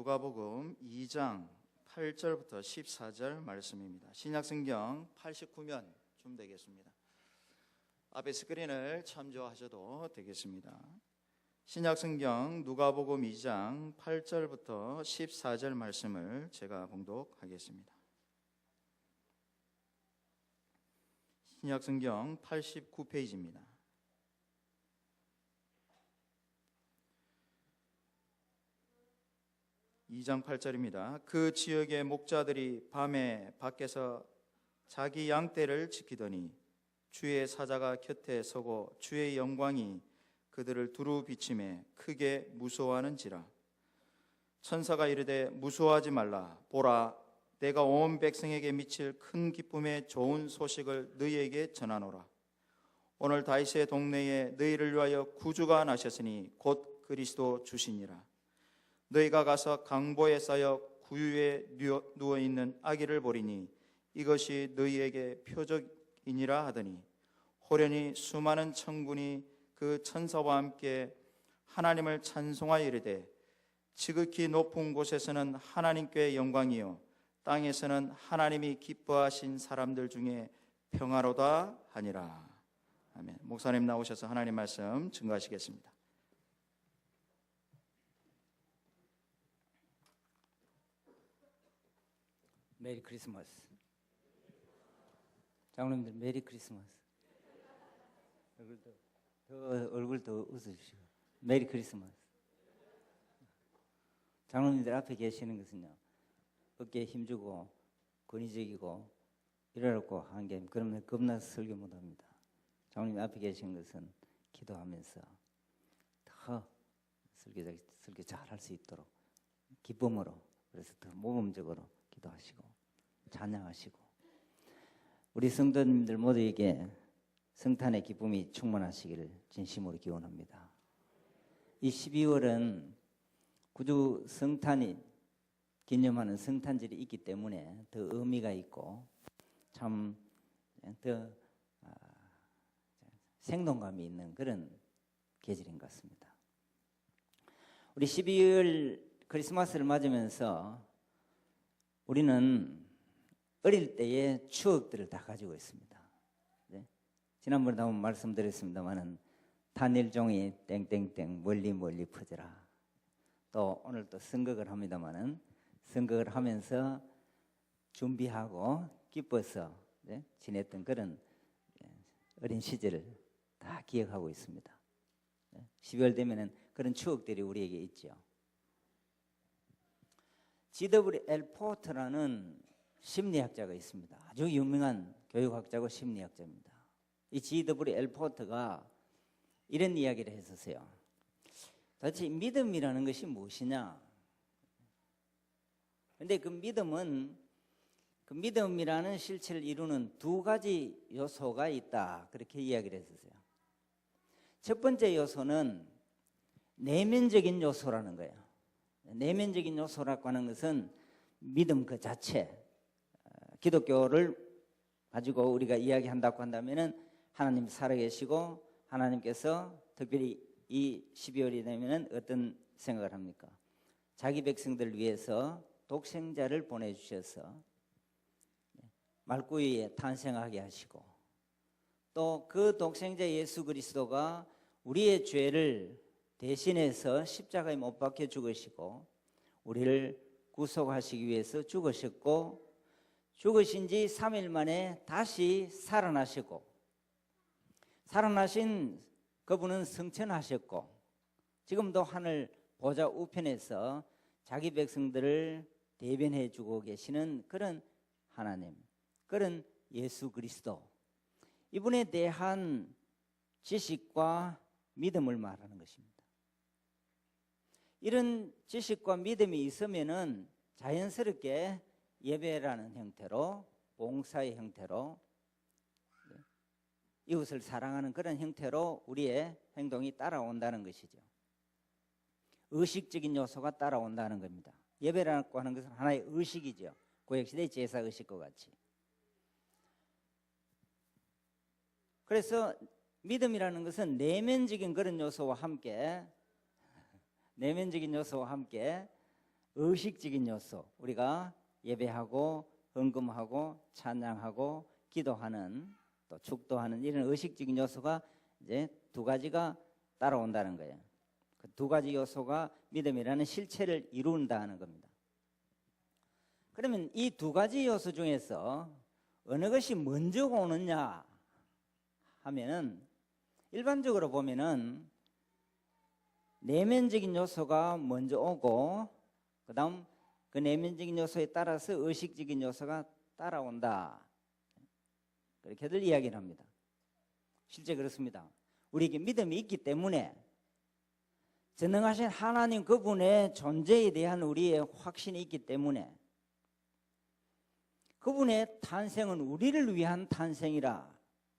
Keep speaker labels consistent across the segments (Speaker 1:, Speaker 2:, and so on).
Speaker 1: 누가복음 2장 8절부터 14절 말씀입니다. 신약성경 89면쯤 되겠습니다. 앞에 스크린을 참조하셔도 되겠습니다. 신약성경 누가복음 2장 8절부터 14절 말씀을 제가 봉독하겠습니다. 신약성경 89페이지입니다. 2장 8절입니다. 그 지역의 목자들이 밤에 밖에서 자기 양떼를 지키더니 주의 사자가 곁에 서고 주의 영광이 그들을 두루 비치매 크게 무서워하는지라. 천사가 이르되 무서워하지 말라. 보라, 내가 온 백성에게 미칠 큰 기쁨의 좋은 소식을 너희에게 전하노라. 오늘 다윗의 동네에 너희를 위하여 구주가 나셨으니 곧 그리스도 주시니라. 너희가 가서 강보에 쌓여 구유에 누워있는 아기를 보리니 이것이 너희에게 표적이니라 하더니 호련히 수많은 천군이 그 천사와 함께 하나님을 찬송하여 이르되 지극히 높은 곳에서는 하나님께 영광이요 땅에서는 하나님이 기뻐하신 사람들 중에 평화로다 하니라. 아멘. 목사님 나오셔서 하나님 말씀 증거하시겠습니다.
Speaker 2: 메리 크리스마스. 장로님들 메리 크리스마스. 얼굴 더 웃으시고 메리 크리스마스. 장로님들 앞에 계시는 것은요, 어깨에 힘주고 권위적이고 이러고 한 게 그러면 겁나서 설교 못합니다. 장로님 앞에 계시는 것은 기도하면서 더 설교 잘할 수 있도록 기쁨으로, 그래서 더 모범적으로 기도하시고 찬양하시고 우리 성도님들 모두에게 성탄의 기쁨이 충만하시기를 진심으로 기원합니다. 이 12월은 구주 성탄이 기념하는 성탄절이 있기 때문에 더 의미가 있고 참 더 생동감이 있는 그런 계절인 것 같습니다. 우리 12월 크리스마스를 맞으면서 우리는 어릴 때의 추억들을 다 가지고 있습니다. 네? 지난번에 한번 말씀드렸습니다마는 단일종이 땡땡땡 멀리 멀리 퍼져라. 또 오늘 또 선곡을 합니다마는 선곡을 하면서 준비하고 기뻐서 지냈던 그런 어린 시절을 다 기억하고 있습니다. 12월 되면은 그런 추억들이 우리에게 있죠. G.W.L. 포터라는 심리학자가 있습니다. 아주 유명한 교육학자고 심리학자입니다. 이 G.W.L. 포터가 이런 이야기를 했었어요. 도대체 믿음이라는 것이 무엇이냐? 그런데 그 믿음이라는 실체를 이루는 두 가지 요소가 있다, 그렇게 이야기를 했었어요. 첫 번째 요소는 내면적인 요소라는 거예요. 내면적인 요소라고 하는 것은 믿음 그 자체, 기독교를 가지고 우리가 이야기한다고 한다면은 하나님 살아계시고 하나님께서 특별히 이 12월이 되면은 어떤 생각을 합니까? 자기 백성들을 위해서 독생자를 보내주셔서 말구유에 탄생하게 하시고 또 그 독생자 예수 그리스도가 우리의 죄를 대신해서 십자가에 못 박혀 죽으시고 우리를 구속하시기 위해서 죽으셨고 죽으신 지 3일 만에 다시 살아나시고 살아나신 그분은 승천하셨고 지금도 하늘 보좌 우편에서 자기 백성들을 대변해 주고 계시는 그런 하나님, 그런 예수 그리스도, 이분에 대한 지식과 믿음을 말하는 것입니다. 이런 지식과 믿음이 있으면은 자연스럽게 예배라는 형태로, 봉사의 형태로, 이웃을 사랑하는 그런 형태로 우리의 행동이 따라온다는 것이죠. 의식적인 요소가 따라온다는 겁니다. 예배라고 하는 것은 하나의 의식이죠. 구약시대의 제사 의식과 같이. 그래서 믿음이라는 것은 내면적인 그런 요소와 함께 의식적인 요소, 우리가 예배하고 헌금하고 찬양하고 기도하는 또 축도하는 이런 의식적인 요소가 이제 두 가지가 따라온다는 거예요. 그 두 가지 요소가 믿음이라는 실체를 이룬다는 겁니다. 그러면 이 두 가지 요소 중에서 어느 것이 먼저 오느냐 하면은 일반적으로 보면은 내면적인 요소가 먼저 오고 그다음 그 내면적인 요소에 따라서 의식적인 요소가 따라온다. 그렇게들 이야기를 합니다. 실제 그렇습니다. 우리에게 믿음이 있기 때문에 전능하신 하나님 그분의 존재에 대한 우리의 확신이 있기 때문에 그분의 탄생은 우리를 위한 탄생이라,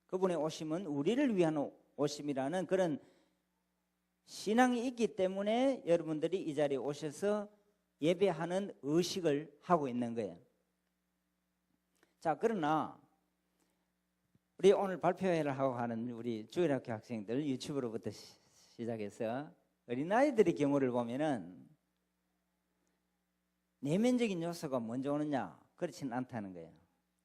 Speaker 2: 그분의 오심은 우리를 위한 오심이라는 그런 신앙이 있기 때문에 여러분들이 이 자리에 오셔서 예배하는 의식을 하고 있는 거예요. 자, 그러나 우리 오늘 발표회를 하고 하는 우리 주일학교 학생들 유치부로부터 시작해서 어린아이들의 경우를 보면은 내면적인 요소가 먼저 오느냐? 그렇지는 않다는 거예요.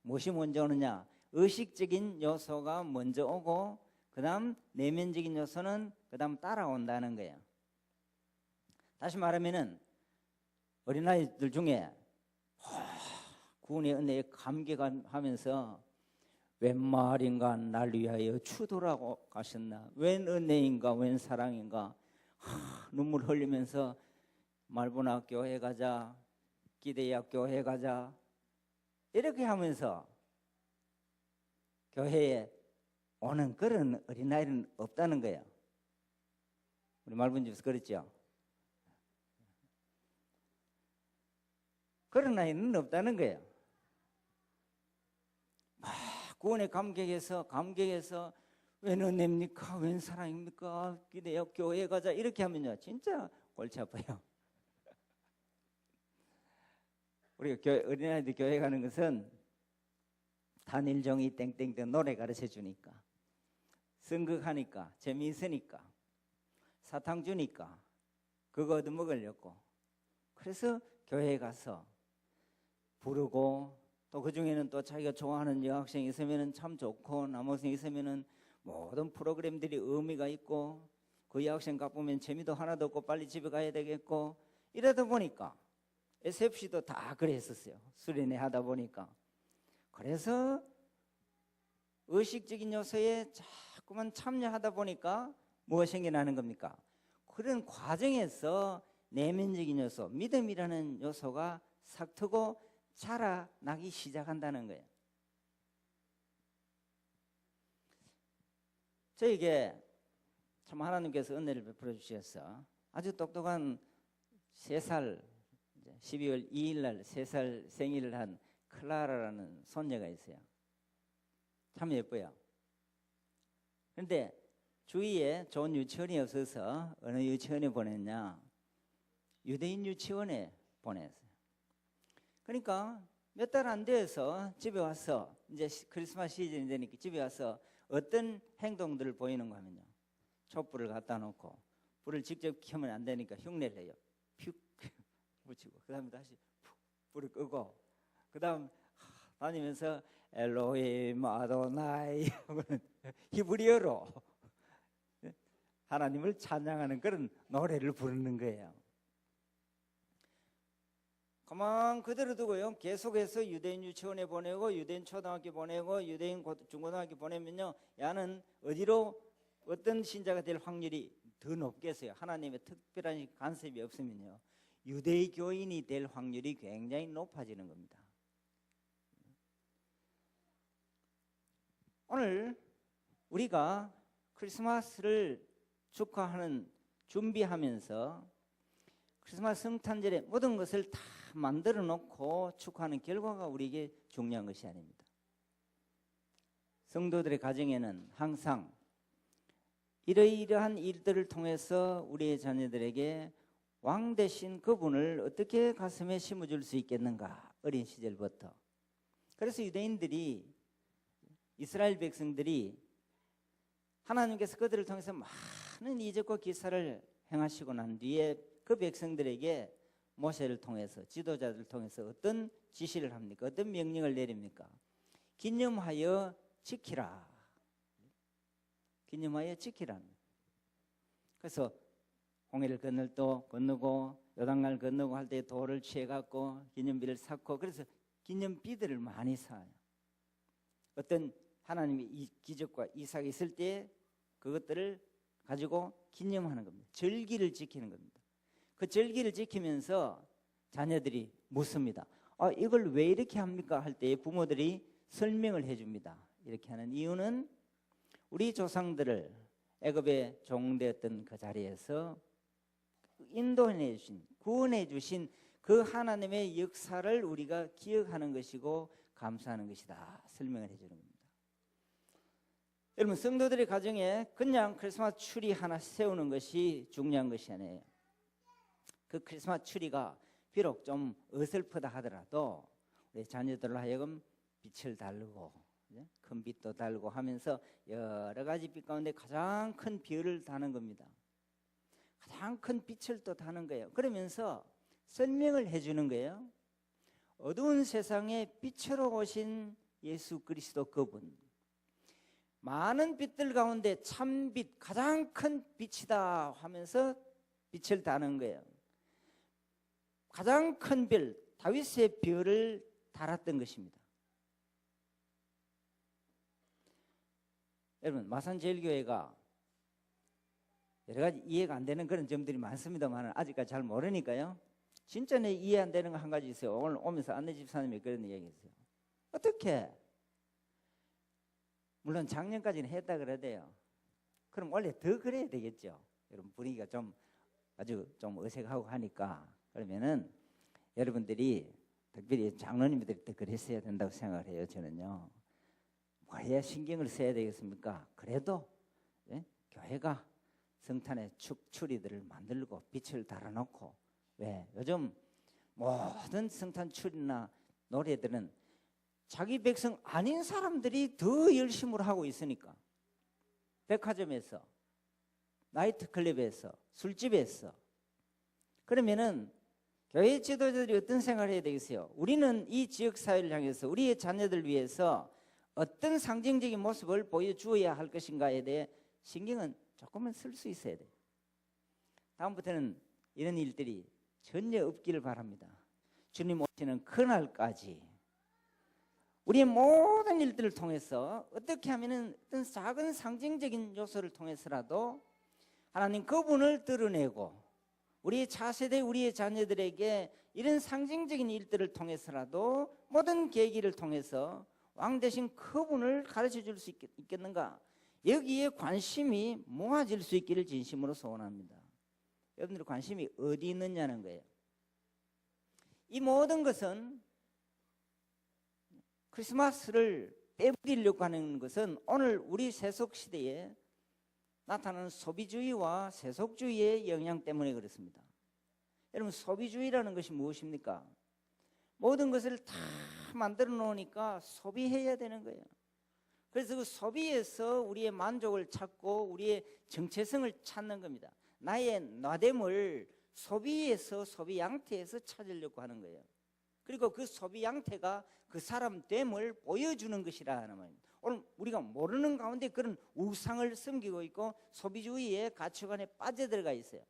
Speaker 2: 무엇이 먼저 오느냐? 의식적인 요소가 먼저 오고 그 다음 내면적인 요소는 그 다음 따라온다는 거예요. 다시 말하면은 어린아이들 중에 구원의 은혜에 감격하면서 웬 말인가 날 위하여 추도라고 가셨나, 웬 은혜인가 웬 사랑인가, 눈물 흘리면서 말보나 교회 가자, 기대야 교회 가자 이렇게 하면서 교회에 오는 그런 어린아이는 없다는 거예요. 우리 말분집에서 그랬죠. 그런 아이는 없다는 거예요. 구원에 감격해서 웬 은혜입니까? 웬 사랑입니까? 기대요 교회 가자 이렇게 하면요 진짜 골치 아파요. 우리가 어린아이들 교회 가는 것은 단일종이 땡땡땡 노래 가르쳐 주니까, 선극하니까, 재미있으니까, 사탕 주니까 그거 얻어먹으려고, 그래서 교회에 가서 부르고 또 그중에는 또 자기가 좋아하는 여학생이 있으면 참 좋고 남학생이 있으면 모든 프로그램들이 의미가 있고 그 여학생 가보면 재미도 하나도 없고 빨리 집에 가야 되겠고 이러다 보니까 SFC도 다 그랬었어요. 수련회 하다 보니까. 그래서 의식적인 요소에 자꾸만 참여하다 보니까 무엇이 생겨나는 겁니까? 그런 과정에서 내면적인 요소, 믿음이라는 요소가 싹트고 자라나기 시작한다는 거예요. 저에게 참 하나님께서 은혜를 베풀어 주셔서 아주 똑똑한 3살 12월 2일 날 3살 생일을 한 클라라라는 손녀가 있어요. 참 예뻐요. 그런데 주위에 좋은 유치원이 없어서 어느 유치원에 보냈냐? 유대인 유치원에 보냈어요. 그러니까 몇 달 안 돼서 집에 와서 이제 크리스마스 시즌이 되니까 집에 와서 어떤 행동들을 보이는가 하면요, 촛불을 갖다 놓고 불을 직접 켜면 안 되니까 흉내를 내요. 퓨 붙이고 그 다음에 다시 푹 불을 끄고 그 다음 다니면서 엘로힘 아도나이 하고는 히브리어로 하나님을 찬양하는 그런 노래를 부르는 거예요. 가만 그대로 두고요, 계속해서 유대인 유치원에 보내고 유대인 초등학교 보내고 유대인 중고등학교 보내면요, 야는 어디로 어떤 신자가 될 확률이 더 높겠어요? 하나님의 특별한 간섭이 없으면요, 유대인 교인이 될 확률이 굉장히 높아지는 겁니다. 오늘 우리가 크리스마스를 축하하는 준비하면서 크리스마스 성탄절에 모든 것을 다 만들어 놓고 축하하는 결과가 우리에게 중요한 것이 아닙니다. 성도들의 가정에는 항상 이러이러한 일들을 통해서 우리의 자녀들에게 왕 대신 그분을 어떻게 가슴에 심어줄 수 있겠는가, 어린 시절부터. 그래서 유대인들이, 이스라엘 백성들이 하나님께서 그들을 통해서 많은 이적과 기사를 행하시고 난 뒤에 그 백성들에게 모세를 통해서 지도자들을 통해서 어떤 지시를 합니까? 어떤 명령을 내립니까? 기념하여 지키라. 기념하여 지키라. 그래서 홍해를 건널 때 건너고 요단강을 건너고 할 때 돌을 취해갖고 기념비를 쌓고 그래서 기념비들을 많이 쌓아요. 어떤 하나님의 이 기적과 이삭이 있을 때 그것들을 가지고 기념하는 겁니다. 절기를 지키는 겁니다. 그 절기를 지키면서 자녀들이 묻습니다. 이걸 왜 이렇게 합니까? 할 때 부모들이 설명을 해줍니다. 이렇게 하는 이유는 우리 조상들을 애굽에 종되었던 그 자리에서 인도해 주신, 구원해 주신 그 하나님의 역사를 우리가 기억하는 것이고 감사하는 것이다. 설명을 해주는 겁니다. 여러분, 성도들의 가정에 그냥 크리스마스 추리 하나 세우는 것이 중요한 것이 아니에요. 그 크리스마스 추리가 비록 좀 어설프다 하더라도 우리 자녀들로 하여금 빛을 달고 큰 빛도 달고 하면서 여러 가지 빛 가운데 가장 큰 별을 다는 겁니다. 가장 큰 빛을 또 다는 거예요. 그러면서 설명을 해주는 거예요. 어두운 세상에 빛으로 오신 예수 그리스도 그분, 많은 빛들 가운데 참빛, 가장 큰 빛이다 하면서 빛을 다는 거예요. 가장 큰 별, 다윗의 별을 달았던 것입니다. 여러분, 마산제일교회가 여러 가지 이해가 안 되는 그런 점들이 많습니다만 아직까지 잘 모르니까요. 진짜 내 이해 안 되는 거 한 가지 있어요. 오늘 오면서 안내 집사님이 그런 이야기 했어요. 어떻게? 물론 작년까지는 했다 그래도요. 그럼 원래 더 그래야 되겠죠. 여러분, 분위기가 좀 아주 좀 어색하고 하니까 그러면은 여러분들이 특별히 장로님들이 더 그랬어야 된다고 생각을 해요. 저는요. 뭐 해야 신경을 써야 되겠습니까? 그래도 교회가 성탄의 추리들을 만들고 빛을 달아놓고, 왜 요즘 모든 성탄 추리나 노래들은 자기 백성 아닌 사람들이 더 열심으로 하고 있으니까, 백화점에서, 나이트클럽에서, 술집에서. 그러면은 교회 지도자들이 어떤 생각을 해야 되겠어요? 우리는 이 지역사회를 향해서 우리의 자녀들 위해서 어떤 상징적인 모습을 보여주어야 할 것인가에 대해 신경은 조금은 쓸 수 있어야 돼요. 다음부터는 이런 일들이 전혀 없기를 바랍니다. 주님 오시는 그날까지 우리의 모든 일들을 통해서 어떻게 하면은 어떤 작은 상징적인 요소를 통해서라도 하나님 그분을 드러내고 우리의 차세대 우리의 자녀들에게 이런 상징적인 일들을 통해서라도 모든 계기를 통해서 왕 대신 그분을 가르쳐 줄 수 있겠는가, 여기에 관심이 모아질 수 있기를 진심으로 소원합니다. 여러분들 관심이 어디 있느냐는 거예요. 이 모든 것은 크리스마스를 빼버리려고 하는 것은 오늘 우리 세속 시대에 나타나는 소비주의와 세속주의의 영향 때문에 그렇습니다. 여러분, 소비주의라는 것이 무엇입니까? 모든 것을 다 만들어 놓으니까 소비해야 되는 거예요. 그래서 그 소비에서 우리의 만족을 찾고 우리의 정체성을 찾는 겁니다. 나의 나됨을 소비에서, 소비 양태에서 찾으려고 하는 거예요. 그리고 그 소비 양태가 그 사람 됨을 보여주는 것이라 하는 말입니다. 오늘 우리가 모르는 가운데 그런 우상을 섬기고 있고 소비주의의 가치관에 빠져들어가 있어요.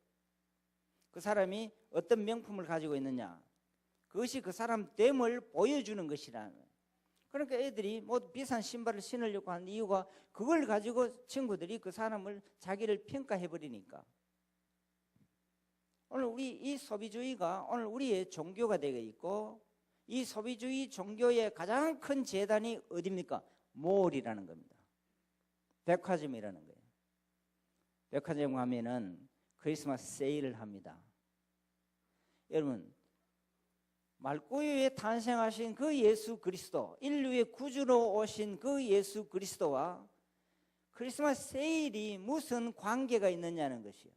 Speaker 2: 그 사람이 어떤 명품을 가지고 있느냐, 그것이 그 사람 됨을 보여주는 것이라는 거예요. 그러니까 애들이 뭐 비싼 신발을 신으려고 하는 이유가 그걸 가지고 친구들이 그 사람을, 자기를 평가해 버리니까. 오늘 우리 이 소비주의가 오늘 우리의 종교가 되어 있고, 이 소비주의 종교의 가장 큰 재단이 어디입니까? 몰이라는 겁니다. 백화점이라는 거예요. 백화점 가면은 크리스마스 세일을 합니다. 여러분, 말구유에 탄생하신 그 예수 그리스도, 인류의 구주로 오신 그 예수 그리스도와 크리스마스 세일이 무슨 관계가 있느냐는 것이요.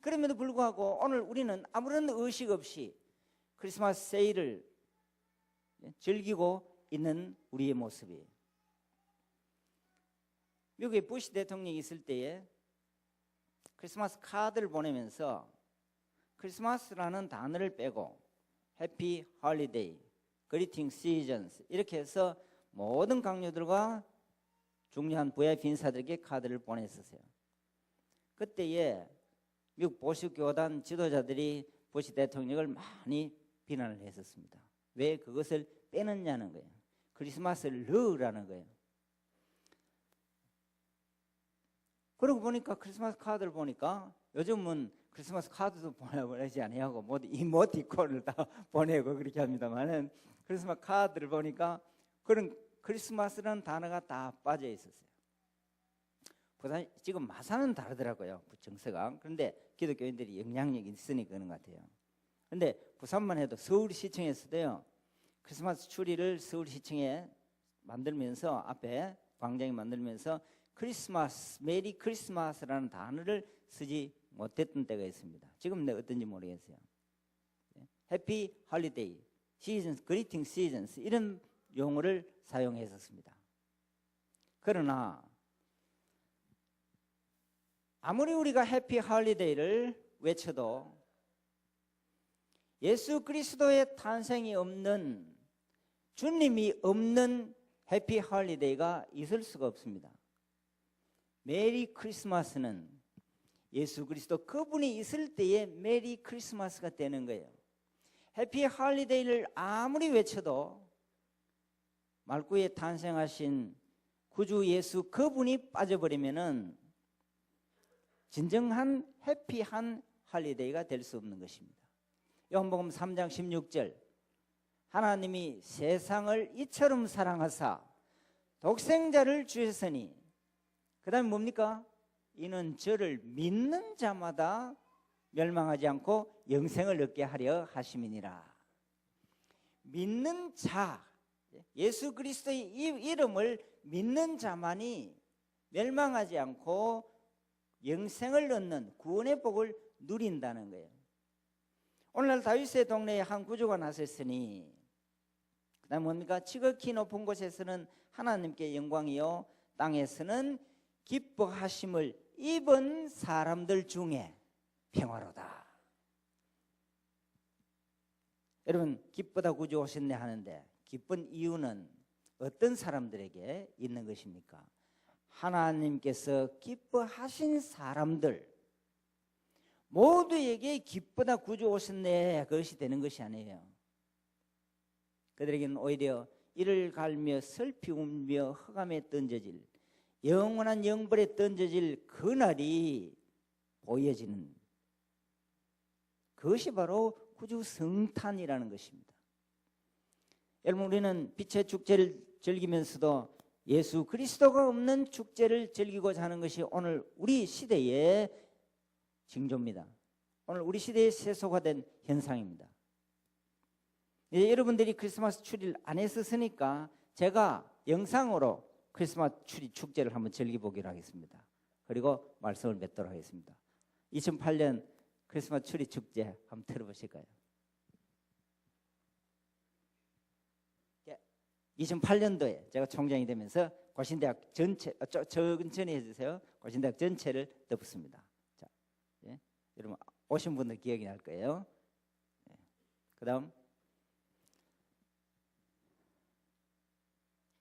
Speaker 2: 그럼에도 불구하고 오늘 우리는 아무런 의식 없이 크리스마스 세일을 즐기고 있는 우리의 모습이에요. 미국의 부시 대통령이 있을 때에 크리스마스 카드를 보내면서 크리스마스라는 단어를 빼고 해피 홀리데이, 그리팅 시즌스 이렇게 해서 모든 강요들과 중요한 VIP 인사들에게 카드를 보냈었어요. 그때에 미국 보수 교단 지도자들이 부시 대통령을 많이 비난을 했었습니다. 왜 그것을 빼느냐는 거예요. 크리스마스를 넣으라는 거예요. 그러고 보니까 크리스마스 카드를 보니까 요즘은 크리스마스 카드도 보내지 아니하고 모두 이모티콘을 다 보내고 그렇게 합니다만은 크리스마스 카드를 보니까 그런 크리스마스라는 단어가 다 빠져 있었어요. 부산 지금 마산은 다르더라고요. 정서가. 그런데 기독교인들이 영향력이 있으니까 그런 것 같아요. 그런데 부산만 해도 서울시청에서도요. 크리스마스 추리를 서울시청에 만들면서 앞에 광장에 만들면서 크리스마스, 메리 크리스마스라는 단어를 쓰지 못했던 때가 있습니다. 지금 내 어떤지 모르겠어요. 해피 홀리데이, 시즌스, 그리팅 시즌스 이런 용어를 사용했었습니다. 그러나 아무리 우리가 해피 홀리데이를 외쳐도 예수 그리스도의 탄생이 없는, 주님이 없는 해피 홀리데이가 있을 수가 없습니다. 메리 크리스마스는 예수 그리스도 그분이 있을 때에 메리 크리스마스가 되는 거예요. 해피 홀리데이를 아무리 외쳐도 말구에 탄생하신 구주 예수 그분이 빠져버리면은 진정한 해피한 홀리데이가 될 수 없는 것입니다. 요한복음 3장 16절 하나님이 세상을 이처럼 사랑하사 독생자를 주셨으니 그 다음에 뭡니까? 이는 저를 믿는 자마다 멸망하지 않고 영생을 얻게 하려 하심이니라. 믿는 자, 예수 그리스도의 이 이름을 믿는 자만이 멸망하지 않고 영생을 얻는 구원의 복을 누린다는 거예요. 오늘날 다윗의 동네에 한 구조가 나섰으니 그 다음 뭡니까? 지극히 높은 곳에서는 하나님께 영광이요 땅에서는 기뻐하심을 입은 사람들 중에 평화로다. 여러분 기쁘다 구주 오셨네 하는데 기쁜 이유는 어떤 사람들에게 있는 것입니까? 하나님께서 기뻐하신 사람들 모두에게 기쁘다 구주 오셨네 그것이 되는 것이 아니에요. 그들에게는 오히려 이를 갈며 슬피 울며 흑암에 던져질 영원한 영벌에 던져질 그날이 보여지는 그것이 바로 구주 성탄이라는 것입니다. 여러분 우리는 빛의 축제를 즐기면서도 예수 그리스도가 없는 축제를 즐기고자 하는 것이 오늘 우리 시대의 징조입니다. 오늘 우리 시대에 세속화된 현상입니다. 여러분들이 크리스마스 추리를 안 했었으니까 제가 영상으로 크리스마스 추리 축제를 한번 즐겨보기로 하겠습니다. 그리고 말씀을 맺도록 하겠습니다. 2008년 크리스마스 추리 축제 한번 들어보실까요? 2008년도에 제가 총장이 되면서 고신대학 전체 천천히 해주세요. 고신대학 전체를 덮었습니다. 자, 예? 여러분 오신 분들 기억이 날 거예요. 예. 그다음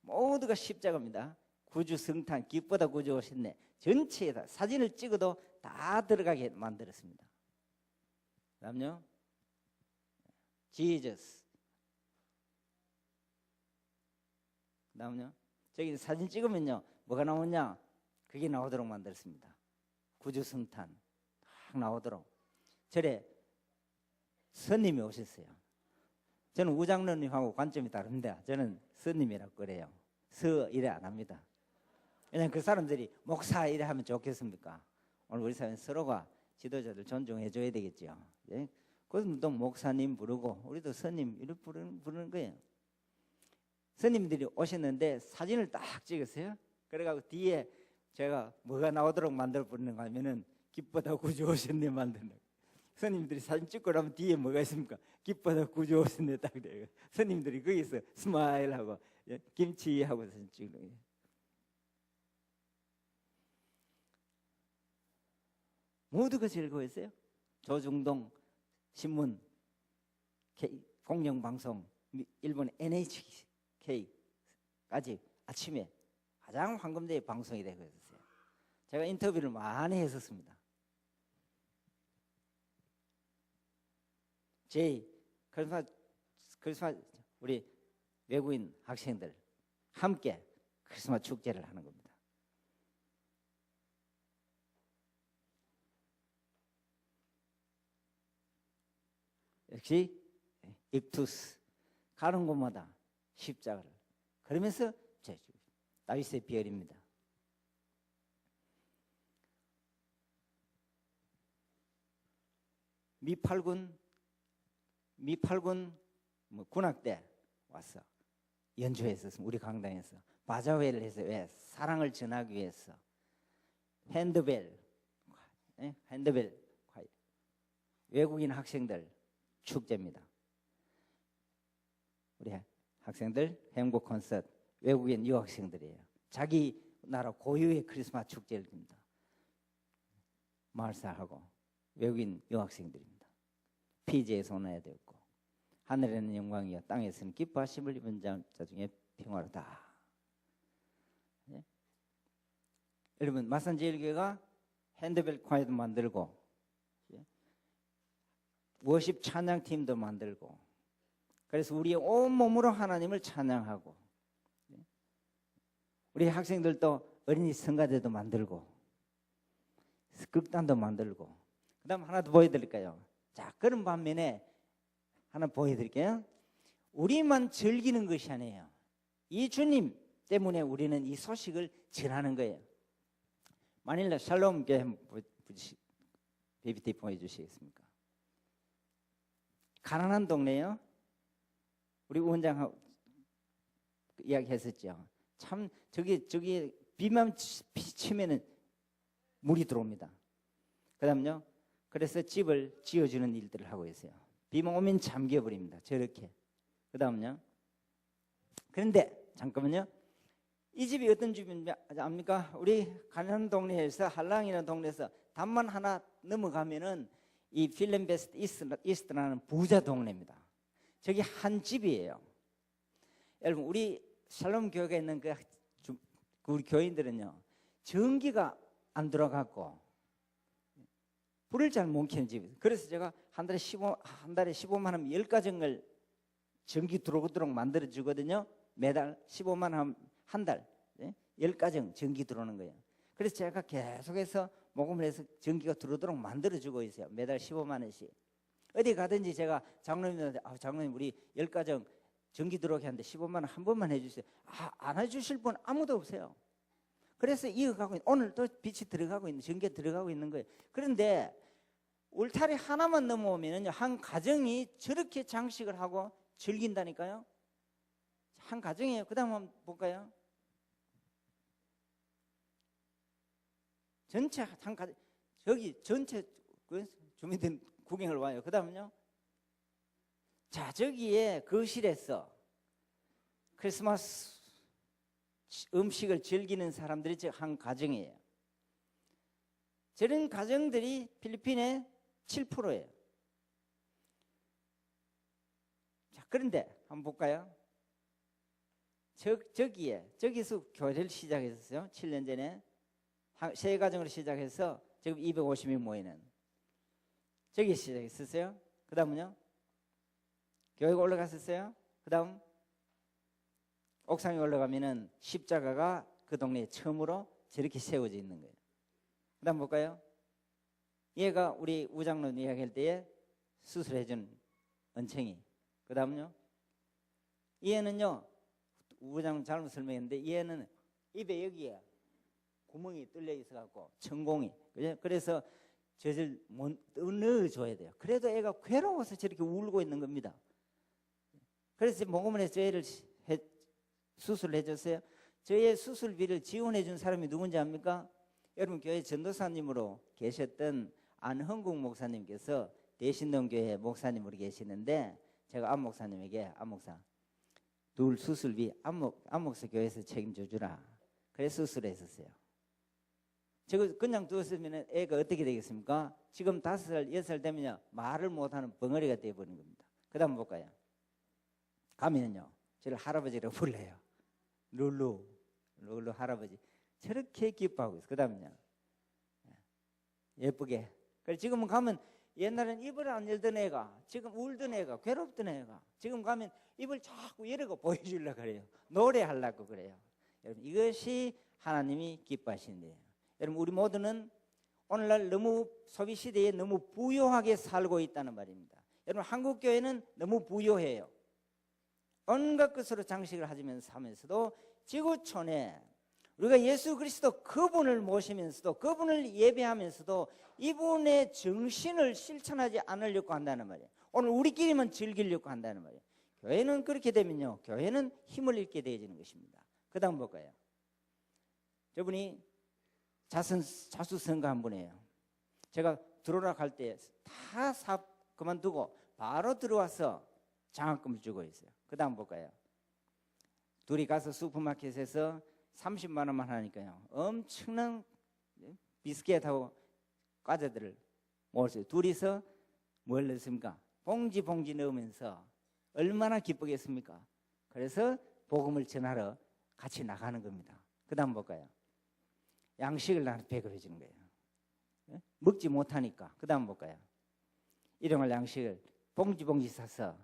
Speaker 2: 모두가 십자가입니다. 구주 성탄 기쁘다 구주 오셨네. 전체에다 사진을 찍어도 다 들어가게 만들었습니다. 그다음요, 지저스. 그다음요, 저기 사진 찍으면요 뭐가 나오냐? 그게 나오도록 만들었습니다. 구주 성탄 딱 나오도록. 절에 스님이 오셨어요. 저는 우장로님하고 관점이 다른데 저는 스님이라고 그래요. 서 이래 안 합니다. 왜냐하면 그 사람들이 목사 이래 하면 좋겠습니까? 오늘 우리 사회는 서로가 지도자들 존중해 줘야 되겠죠. 예? 그래서 또 목사님 부르고 우리도 스님 이렇게 부르는 거예요. 스님들이 오셨는데 사진을 딱 찍었어요. 그래가지고 뒤에 제가 뭐가 나오도록 만들어 버리는가 하면은 기쁘다 구주 오셨네 만드는 거예요. 스님들이 사진 찍고 나면 뒤에 뭐가 있습니까? 기쁘다 구주 오셨네 딱 돼요. 스님들이 거기서 스마일하고 예? 김치하고 사진 찍는 거예요. 모두가 즐거웠어요. 조중동 신문, 공영방송, 일본 NHK까지 아침에 가장 황금대에 방송이 되고 있었어요. 제가 인터뷰를 많이 했었습니다. 크리스마스 우리 외국인 학생들 함께 크리스마스 축제를 하는 겁니다. 역시 입투스 가는 곳마다 십자가를 그러면서 다윗의 비열입니다. 미팔군 군악대 와서 연주했었습니다. 우리 강당에서 바자회를 해서 왜 사랑을 전하기 위해서 핸드벨 외국인 학생들 축제입니다. 우리 학생들 행복 콘서트 외국인 유학생들이에요. 자기 나라 고유의 크리스마스 축제를 줍니다. 마을사하고 외국인 유학생들입니다. 피지에서 온 애도 있고 하늘에는 영광이요 땅에서는 기뻐하심을 입은 자 중에 평화로다. 네? 여러분 마산제일교회가 핸드벨 콰이도 만들고 워십 찬양팀도 만들고 그래서 우리의 온몸으로 하나님을 찬양하고 우리 학생들도 어린이 성가대도 만들고 극단도 만들고 그 다음 하나 더 보여드릴까요? 자, 그런 반면에 하나 보여드릴게요. 우리만 즐기는 것이 아니에요. 이 주님 때문에 우리는 이 소식을 전하는 거예요. 마닐라 샬롬 교회 PPT 보여주시겠습니까? 가난한 동네요. 우리 원장하고 이야기했었죠. 참 저기 비만 치면은 물이 들어옵니다. 그다음요. 그래서 집을 지어주는 일들을 하고 있어요. 비만 오면 잠겨버립니다. 저렇게. 그다음요. 그런데 잠깐만요. 이 집이 어떤 집인지 압니까? 우리 가난한 동네에서 한랑이라는 동네에서 담만 하나 넘어가면은 이 필름베스트 이스트라는 부자 동네입니다. 저기 한 집이에요. 여러분 우리 샬롬 교회에 있는 그 우리 교인들은요 전기가 안 들어갔고 불을 잘 못 켜는 집이에요. 그래서 제가 한 달에 15만 원 10가정을 전기 들어오도록 만들어 주거든요. 매달 15만 원 한 달 10가정 전기 들어오는 거예요. 그래서 제가 계속해서 모금을 해서 전기가 들어오도록 만들어 주고 있어요. 매달 15만 원씩. 어디 가든지 제가 장로님한테 장로님 우리 10가정 전기 들어오게 하는데 15만 원 한 번만 해주세요. 안 해주실 분 아무도 없어요. 그래서 이어가고 오늘 또 빛이 들어가고 있는 전기가 들어가고 있는 거예요. 그런데 울타리 하나만 넘어오면요 한 가정이 저렇게 장식을 하고 즐긴다니까요. 한 가정이에요. 그 다음 한번 볼까요? 전체 한 가정 저기 전체 주민들 구경을 와요. 그 다음은요. 자 저기에 거실에서 크리스마스 음식을 즐기는 사람들이 한 가정이에요. 저런 가정들이 필리핀의 7%예요. 자 그런데 한번 볼까요? 저기서 교회를 시작했었어요. 7년 전에 세 가정으로 시작해서 지금 250명 모이는 저기 시작했었어요. 그 다음은요 교회가 올라갔었어요. 그 다음 옥상에 올라가면은 십자가가 그 동네에 처음으로 저렇게 세워져 있는 거예요. 그 다음 볼까요? 얘가 우리 우장로 이야기할 때에 수술해준 은챙이. 그 다음은요 얘는요 우장 잘못 설명했는데 얘는 입에 여기에 구멍이 뚫려 있어갖고 천공이 그래서 젖을 넣어줘야 돼요. 그래도 애가 괴로워서 저렇게 울고 있는 겁니다. 그래서 모금을 해서 애를 수술을 해줬어요. 저의 수술비를 지원해 준 사람이 누군지 압니까? 여러분 교회 전도사님으로 계셨던 안흥국 목사님께서 대신동교회 목사님으로 계시는데 제가 안 목사님에게 안 목사 둘 수술비 안 목사 교회에서 책임져 주라. 그래서 수술을 했었어요. 저거 그냥 두었으면 애가 어떻게 되겠습니까? 지금 5살, 6살 되면요 말을 못하는 벙어리가 되어버린 겁니다. 그 다음 볼까요? 가면요 저를 할아버지라고 불러요. 룰루 할아버지. 저렇게 기뻐하고 있어. 그 다음은요 예쁘게. 그래 지금은 가면 옛날엔 입을 안 열던 애가 지금 울던 애가 괴롭던 애가 지금 가면 입을 자꾸 열고 보여주려고 그래요. 노래하려고 그래요. 여러분 이것이 하나님이 기뻐하시는 일이에요. 여러분 우리 모두는 오늘날 너무 소비 시대에 너무 부유하게 살고 있다는 말입니다. 여러분 한국 교회는 너무 부유해요. 온갖 것으로 장식을 하면서도 지구촌에 우리가 예수 그리스도 그분을 모시면서도 그분을 예배하면서도 이분의 정신을 실천하지 않으려고 한다는 말이에요. 오늘 우리끼리만 즐기려고 한다는 말이에요. 교회는 그렇게 되면요 교회는 힘을 잃게 되어지는 것입니다. 그 다음 볼까요? 저분이 자수성가 한 분이에요. 제가 들어오라 할 때 다 사업 그만두고 바로 들어와서 장학금을 주고 있어요. 그 다음 볼까요? 둘이 가서 슈퍼마켓에서 30만 원만 하니까요 엄청난 비스켓하고 과자들을 먹었어요. 둘이서 뭘 넣습니까? 봉지 넣으면서 얼마나 기쁘겠습니까? 그래서 복음을 전하러 같이 나가는 겁니다. 그 다음 볼까요? 양식을 나한테 배급해 주는 거예요. 먹지 못하니까. 그 다음 볼까요? 일용할 양식을 봉지 사서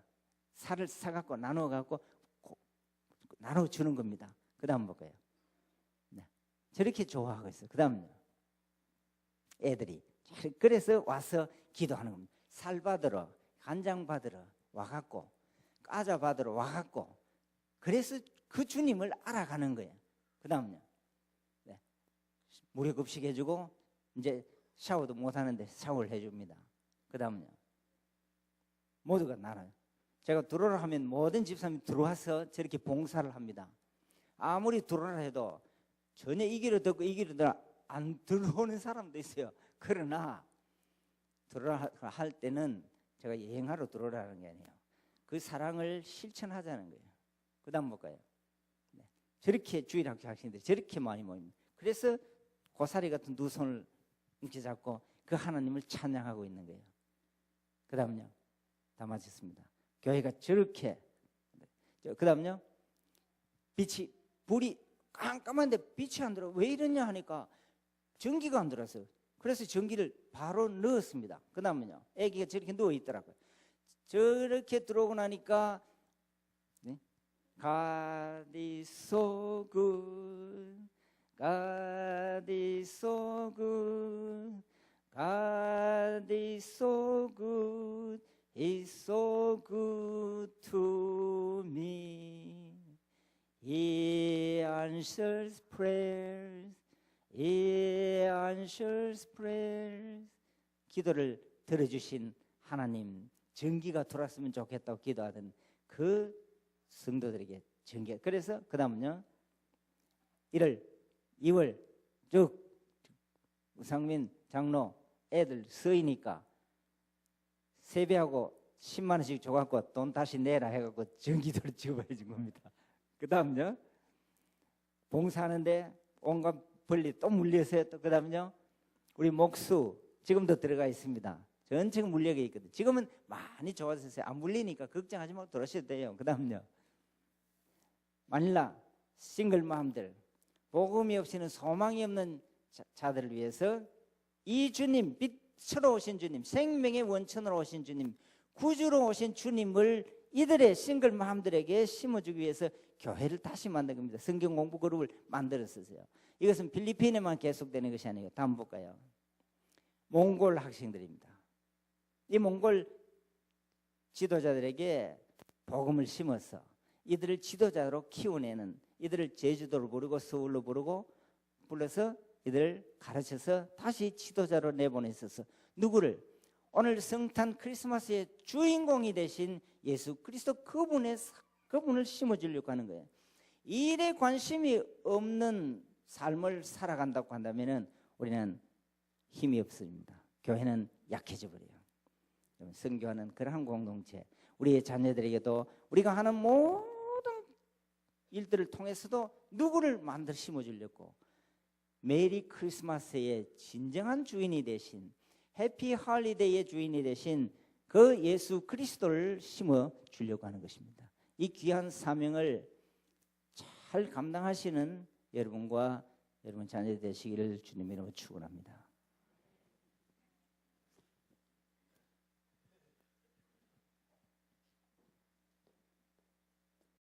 Speaker 2: 살을 사갖고 나눠갖고 나눠주는 겁니다. 그 다음 볼까요? 네. 저렇게 좋아하고 있어요. 그 다음요. 애들이 그래서 와서 기도하는 겁니다. 살 받으러 간장 받으러 와갖고 과자 받으러 와갖고 그래서 그 주님을 알아가는 거예요. 그 다음요. 네. 무료 급식 해주고 이제 샤워도 못하는데 샤워를 해줍니다. 그 다음요. 모두가 나눠요. 제가 들어오라 하면 모든 집사람이 들어와서 저렇게 봉사를 합니다. 아무리 들어오라 해도 전혀 이 길을 듣고 이 길을 안 들어오는 사람도 있어요. 그러나 들어오라 할 때는 제가 여행하러 들어오라는 게 아니에요. 그 사랑을 실천하자는 거예요. 그 다음 볼까요? 네. 저렇게 주일학교 학생들이 저렇게 많이 모입니다. 그래서 고사리 같은 두 손을 이렇게 잡고 그 하나님을 찬양하고 있는 거예요. 그 다음요. 다 마쳤습니다. 교회가 저렇게. 그 다음요. 불이 깜깜한데 빛이 안 들어. 왜 이러냐 하니까 전기가 안 들어서. 그래서 전기를 바로 넣었습니다. 그 다음은요. 애기가 저렇게 누워 있더라고요. 저렇게 들어오고 나니까 네? God is so good. God is so good. God is so good. He's so good to me. He answers prayers. He answers prayers. 기도를 들어주신 하나님, 전기가 돌았으면 좋겠다고 기도하던 그 성도들에게 전기가. 그래서 그 다음은요 1월 2월 쭉 우상민 장로 애들 서이니까 세배하고 10만 원씩 줘갖고 돈 다시 내라 해갖고 전기도를 지급해 준 겁니다. 그 다음요 봉사하는데 온갖 벌리 또 물려서요. 또 그 다음요 우리 목수 지금도 들어가 있습니다. 전체가 물려가 있거든요. 지금은 많이 좋아졌어요. 안 물리니까 걱정하지 말고 들어오셔도 돼요. 그 다음요 마닐라 싱글맘들 복음이 없이는 소망이 없는 자들을 위해서 이 주님 빛으로 오신 주님 생명의 원천으로 오신 주님 구주로 오신 주님을 이들의 싱글맘들에게 심어주기 위해서 교회를 다시 만든 겁니다. 성경 공부 그룹을 만들었어요. 이것은 필리핀에만 계속되는 것이 아니고 다음 볼까요? 몽골 학생들입니다. 이 몽골 지도자들에게 복음을 심어서 이들을 지도자로 키워내는 이들을 제주도로 부르고 서울로 불러서 이들을 가르쳐서 다시 지도자로 내보냈어서 누구를? 오늘 성탄 크리스마스의 주인공이 되신 예수 그리스도 그분을 심어주려고 하는 거예요. 일에 관심이 없는 삶을 살아간다고 한다면 우리는 힘이 없습니다. 교회는 약해져 버려요. 선교하는 그러한 공동체 우리의 자녀들에게도 우리가 하는 모든 일들을 통해서도 누구를 만들어 심어주려고 메리 크리스마스의 진정한 주인이 되신, 해피 할리데이의 주인이 되신 그 예수 그리스도를 심어 주려고 하는 것입니다. 이 귀한 사명을 잘 감당하시는 여러분과 여러분 자녀 되시기를 주님 이름으로 축원합니다.